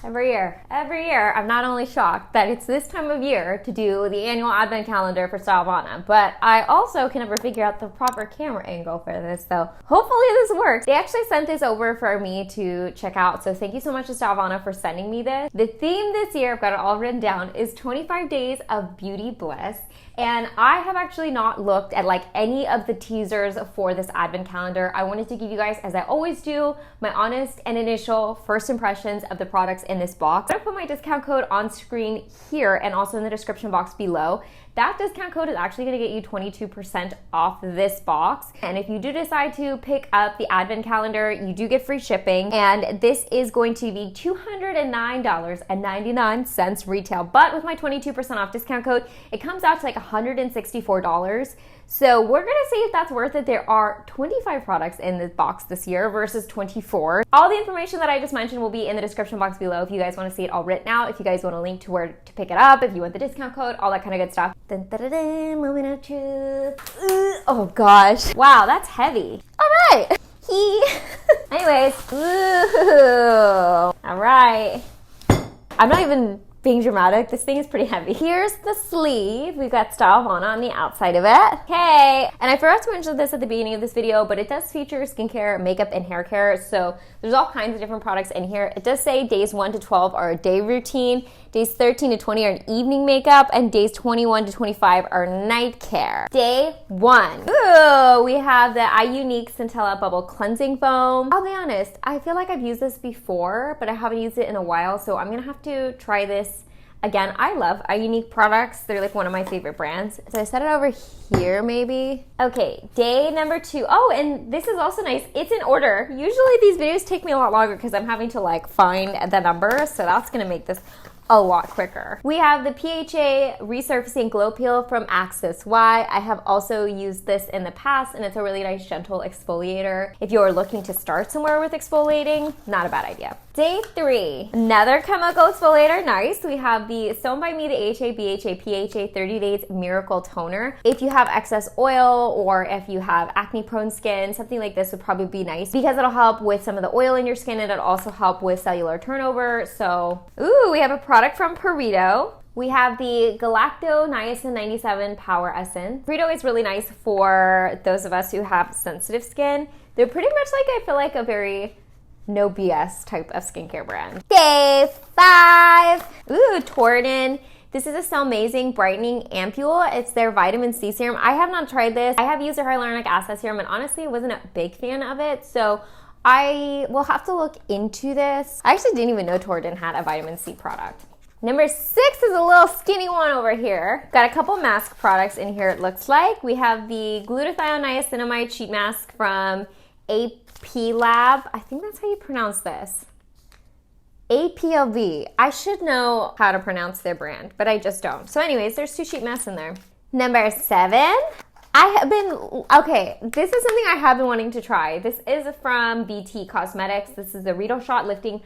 Every year, I'm not only shocked that it's this time of year to do the annual advent calendar for Stylevana, but I also can never figure out the proper camera angle for this, so hopefully this works. They actually sent this over for me to check out, so thank you so much to Stylevana for sending me this. The theme this year, I've got it all written down, is 25 Days of Beauty Bliss. And I have actually not looked at like any of the teasers for this advent calendar. I wanted to give you guys, as I always do, my honest and initial first impressions of the products in this box. I'm gonna put my discount code on screen here and also in the description box below. That discount code is actually gonna get you 22% off this box. And if you do decide to pick up the advent calendar, you do get free shipping. And this is going to be $209.99 retail. But with my 22% off discount code, it comes out to like $164. So we're gonna see if that's worth it. There are 25 products in this box this year versus 24. All the information that I just mentioned will be in the description box below if you guys wanna see it all written out, if you guys want a link to where to pick it up, if you want the discount code, all that kind of good stuff. Dun, dun, dun, dun, moment of truth. Oh gosh. Wow, that's heavy. All right. Anyways. All right. I'm not even being dramatic, this thing is pretty heavy. Here's the sleeve. We've got Stylevana on the outside of it. Okay, and I forgot to mention this at the beginning of this video, but it does feature skincare, makeup, and hair care. So there's all kinds of different products in here. It does say days 1 to 12 are a day routine, days 13 to 20 are an evening makeup, and days 21 to 25 are night care. Day 1. Ooh, we have the iUnique Centella Bubble Cleansing Foam. I'll be honest, I feel like I've used this before, but I haven't used it in a while, so I'm gonna have to try this. Again, I love iUnique products. They're like one of my favorite brands. So I set it over here maybe. Okay, day number 2. Oh, and this is also nice. It's in order. Usually these videos take me a lot longer because I'm having to like find the number. So that's gonna make this a lot quicker. We have the PHA Resurfacing Glow Peel from Axis Y. I have also used this in the past and it's a really nice gentle exfoliator. If you're looking to start somewhere with exfoliating, not a bad idea. Day 3, another chemical exfoliator, nice. We have the Stone by Me, the AHA BHA PHA 30 Days Miracle Toner. If you have excess oil or if you have acne prone skin, something like this would probably be nice because it'll help with some of the oil in your skin and it'll also help with cellular turnover. So, ooh, we have a product from Perito. We have the Galacto Niacin 97 Power Essence. Perito is really nice for those of us who have sensitive skin. They're pretty much like, I feel like a very no BS type of skincare brand. Day 5. Ooh, Torrid. This is a Cellmazing Brightening Ampule. It's their vitamin C serum. I have not tried this. I have used their hyaluronic acid serum and honestly wasn't a big fan of it. So I will have to look into this. I actually didn't even know Torrid had a vitamin C product. Number 6 is a little skinny one over here. Got a couple mask products in here it looks like. We have the Glutathione Niacinamide Sheet Mask from AP Lab. I think that's how you pronounce this. APLV. I should know how to pronounce their brand, but I just don't. So anyways, there's 2 sheet masks in there. Number 7. Okay, this is something I have been wanting to try. This is from BT Cosmetics. This is the Riddle Shot Lifting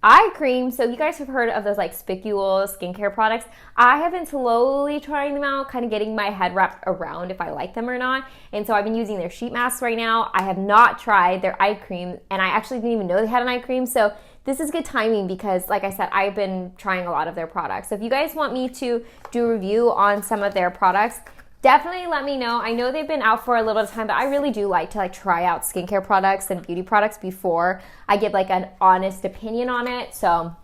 Eye Cream. So you guys have heard of those like spicule skincare products. I have been slowly trying them out, kind of getting my head wrapped around if I like them or not. And so I've been using their sheet masks right now. I have not tried their eye cream and I actually didn't even know they had an eye cream. So this is good timing because like I said, I've been trying a lot of their products. So if you guys want me to do a review on some of their products, definitely let me know. I know they've been out for a little bit of time, but I really do like to try out skincare products and beauty products before I give like an honest opinion on it. So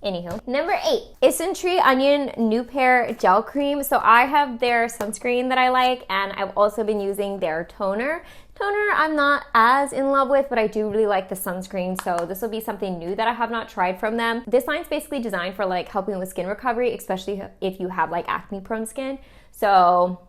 anywho, number 8, Isntree Onion New Pair Gel Cream. So I have their sunscreen that I like and I've also been using their toner. Toner I'm not as in love with, but I do really like the sunscreen, so this will be something new that I have not tried from them. This line's basically designed for like helping with skin recovery, especially if you have like acne prone skin. So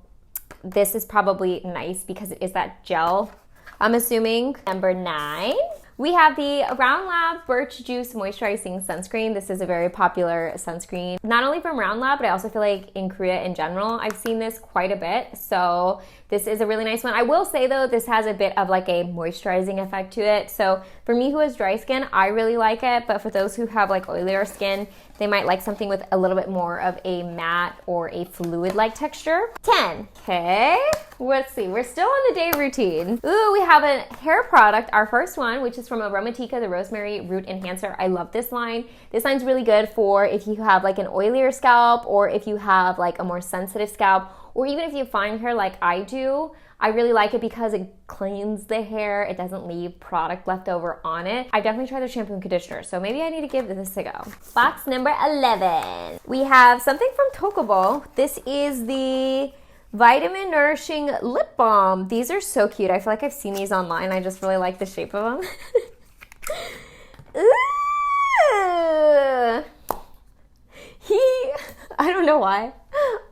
this is probably nice because it is that gel, I'm assuming. Number 9, we have the Round Lab Birch Juice Moisturizing Sunscreen. This is a very popular sunscreen, not only from Round Lab, but I also feel like in Korea in general, I've seen this quite a bit. So this is a really nice one. I will say though, this has a bit of like a moisturizing effect to it. So for me who has dry skin, I really like it. But for those who have like oilier skin, they might like something with a little bit more of a matte or a fluid-like texture. 10, okay. Let's see, we're still on the day routine. Ooh, we have a hair product, our first one, which is is from Aromatica, the Rosemary Root Enhancer. I love this line. This line's really good for if you have like an oilier scalp, or if you have like a more sensitive scalp, or even if you have fine hair like I do. I really like it because it cleans the hair. It doesn't leave product left over on it. I definitely tried the shampoo and conditioner, so maybe I need to give this a go. Box number 11. We have something from Tokobo. This is the Vitamin Nourishing Lip Balm. These are so cute. I feel like I've seen these online. I just really like the shape of them. I don't know why.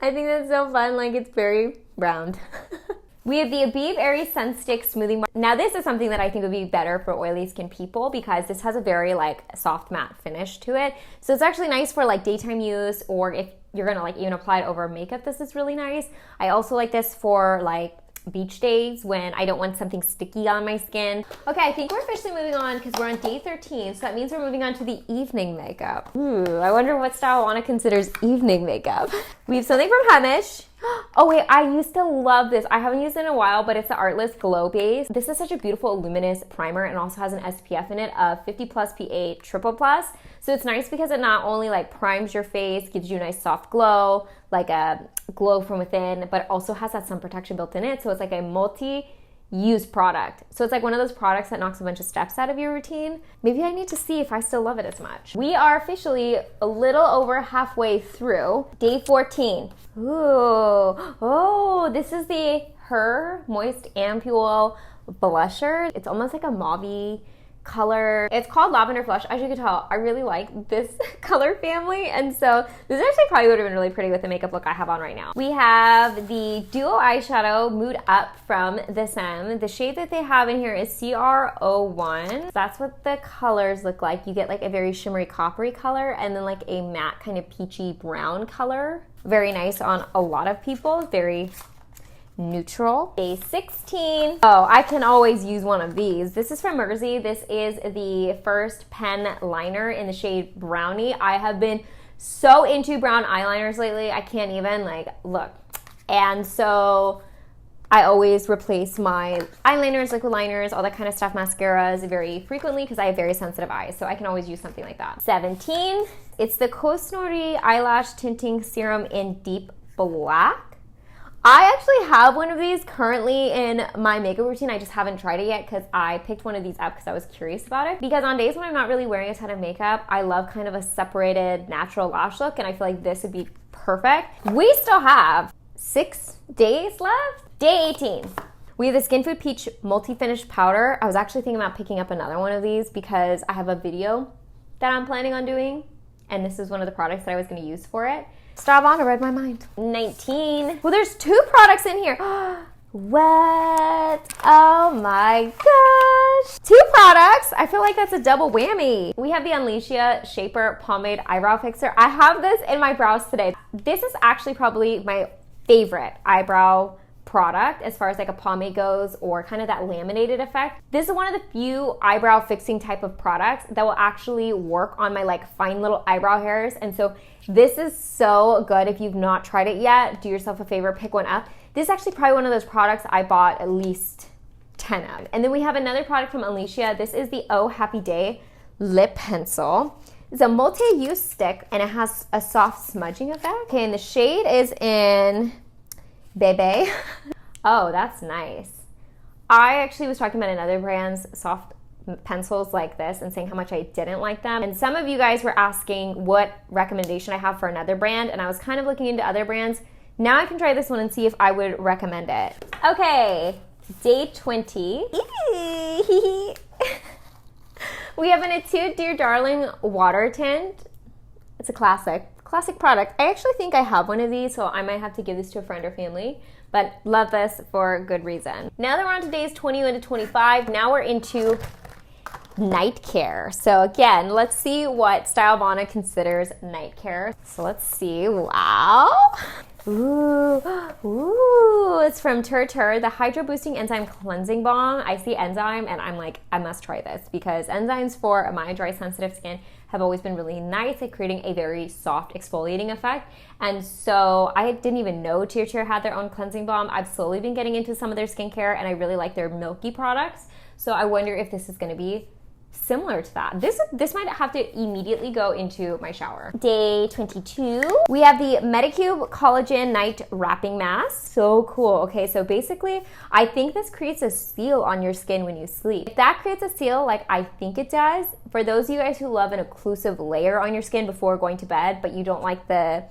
I think that's so fun. Like, it's very round. We have the Abib Airy Sun Stick Smoothing Bar. Now this is something that I think would be better for oily skin people because this has a very like soft matte finish to it. So it's actually nice for like daytime use, or if you're gonna like even apply it over makeup, this is really nice. I also like this for like beach days when I don't want something sticky on my skin. Okay, I think we're officially moving on because we're on day 13, so that means we're moving on to the evening makeup. I wonder what Stylevana considers evening makeup. We have something from Hamish. Oh wait, I used to love this. I haven't used it in a while, but it's the Artless Glow Base. This is such a beautiful luminous primer and also has an SPF in it of 50+ PA triple plus. So it's nice because it not only like primes your face, gives you a nice soft glow, like a glow from within, but also has that sun protection built in it. So it's like a multi-use product. So it's like one of those products that knocks a bunch of steps out of your routine. Maybe I need to see if I still love it as much. We are officially a little over halfway through day 14. Ooh, oh, this is the Her Moist Ampule Blusher. It's almost like a mauve color. It's called Lavender Flush. As you can tell, I really like this color family, and so this actually probably would have been really pretty with the makeup look I have on right now. We have the Duo Eyeshadow Mood Up from the Sem. The shade that they have in here is CR01. That's what the colors look like. You get like a very shimmery coppery color and then like a matte kind of peachy brown color. Very nice on a lot of people. Very neutral. Day 16. Oh, I can always use one of these. This is from Mersey. This is the first pen liner in the shade Brownie. I have been so into brown eyeliners lately. I can't even like look. And so I always replace my eyeliners, liquid liners, all that kind of stuff, mascaras very frequently because I have very sensitive eyes. So I can always use something like that. 17. It's the Kosnori Eyelash Tinting Serum in Deep Black. I actually have one of these currently in my makeup routine. I just haven't tried it yet because I picked one of these up because I was curious about it. Because on days when I'm not really wearing a ton of makeup, I love kind of a separated natural lash look, and I feel like this would be perfect. We still have 6 days left. Day 18. We have the Skin Food Peach Multi-Finish Powder. I was actually thinking about picking up another one of these because I have a video that I'm planning on doing, and this is one of the products that I was going to use for it. Stylevana read my mind. 19. Well, there's 2 products in here. What? Oh my gosh. 2 products. I feel like that's a double whammy. We have the Unleashia Shaper Pomade Eyebrow Fixer. I have this in my brows today. This is actually probably my favorite eyebrow product as far as like a pomade goes, or kind of that laminated effect. This is one of the few eyebrow fixing type of products that will actually work on my like fine little eyebrow hairs. And so this is so good. If you've not tried it yet, do yourself a favor, pick one up. This is actually probably one of those products I bought at least 10 of. And then we have another product from Unleashia. This is the Oh Happy Day Lip Pencil. It's a multi-use stick and it has a soft smudging effect. Okay, and the shade is in Bebe. Oh, that's nice. I actually was talking about another brand's soft pencils like this and saying how much I didn't like them. And some of you guys were asking what recommendation I have for another brand, and I was kind of looking into other brands. Now I can try this one and see if I would recommend it. Okay, day 20. We have an Etude Dear Darling Water Tint. It's a classic product. I actually think I have one of these, so I might have to give this to a friend or family, but love this for good reason. Now that we're on to days 21 to 25, now we're into night care. So again, let's see what Stylevana considers night care. So let's see. Wow. Ooh, it's from Tur, the Hydro Boosting Enzyme Cleansing Balm. I see enzyme and I'm like, I must try this because enzymes for my dry sensitive skin have always been really nice at creating a very soft exfoliating effect. And so I didn't even know Tur had their own cleansing balm. I've slowly been getting into some of their skincare and I really like their milky products. So I wonder if this is gonna be similar to that. This might have to immediately go into my shower. Day 22, we have the Medicube Collagen Night Wrapping Mask. So cool. Okay, so basically, I think this creates a seal on your skin when you sleep. If that creates a seal like I think it does, for those of you guys who love an occlusive layer on your skin before going to bed, but you don't like the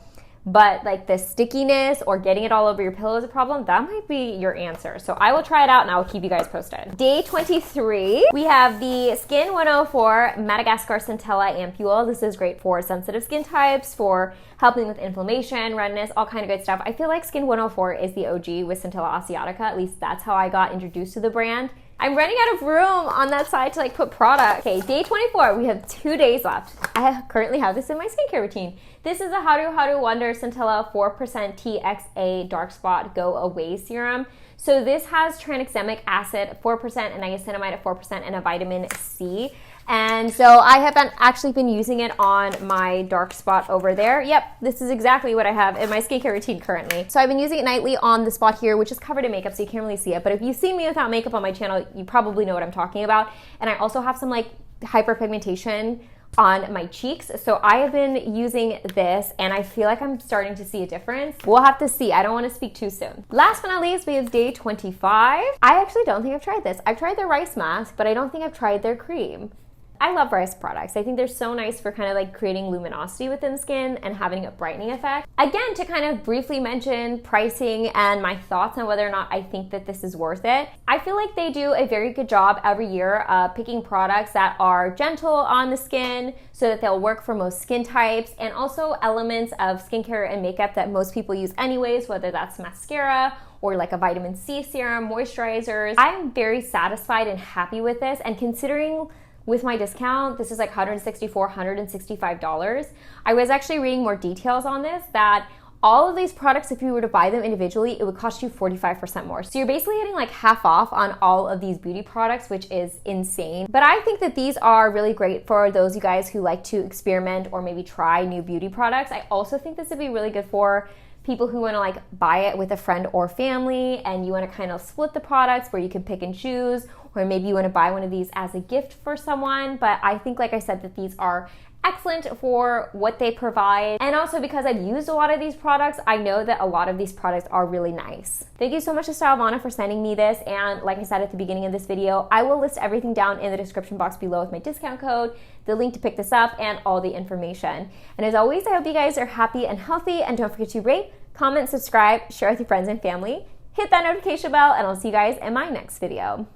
stickiness or getting it all over your pillow is a problem, that might be your answer. So I will try it out and I will keep you guys posted. Day 23, we have the Skin 104 Madagascar Centella Ampule. This is great for sensitive skin types, for helping with inflammation, redness, all kind of good stuff. I feel like Skin 104 is the OG with Centella Asiatica. At least that's how I got introduced to the brand. I'm running out of room on that side to put product. Okay, day 24, we have 2 days left. I currently have this in my skincare routine. This is a How Do Wonder Centella 4% TXA Dark Spot Go Away Serum. So this has tranexamic acid at 4% and niacinamide at 4% and a vitamin C. And so I have actually been using it on my dark spot over there. Yep, this is exactly what I have in my skincare routine currently. So I've been using it nightly on the spot here, which is covered in makeup, so you can't really see it. But if you've seen me without makeup on my channel, you probably know what I'm talking about. And I also have some hyperpigmentation on my cheeks. So I have been using this and I feel like I'm starting to see a difference. We'll have to see. I don't want to speak too soon. Last but not least, we have day 25. I actually don't think I've tried this. I've tried their rice mask, but I don't think I've tried their cream. I love rice products. I think they're so nice for kind of creating luminosity within the skin and having a brightening effect. Again, to kind of briefly mention pricing and my thoughts on whether or not I think that this is worth it. I feel like they do a very good job every year of picking products that are gentle on the skin so that they'll work for most skin types, and also elements of skincare and makeup that most people use anyways, whether that's mascara or a vitamin C serum, moisturizers. I'm very satisfied and happy with this, and considering with my discount, this is $164, $165. I was actually reading more details on this, that all of these products, if you were to buy them individually, it would cost you 45% more. So you're basically getting half off on all of these beauty products, which is insane. But I think that these are really great for those of you guys who like to experiment or maybe try new beauty products. I also think this would be really good for people who want to buy it with a friend or family, and you want to kind of split the products where you can pick and choose, or maybe you want to buy one of these as a gift for someone. But I think, like I said, that these are excellent for what they provide. And also because I've used a lot of these products, I know that a lot of these products are really nice. Thank you so much to Stylevana for sending me this. And like I said at the beginning of this video, I will list everything down in the description box below with my discount code, the link to pick this up, and all the information. And as always, I hope you guys are happy and healthy, and don't forget to rate, comment, subscribe, share with your friends and family, hit that notification bell, and I'll see you guys in my next video.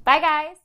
Bye guys!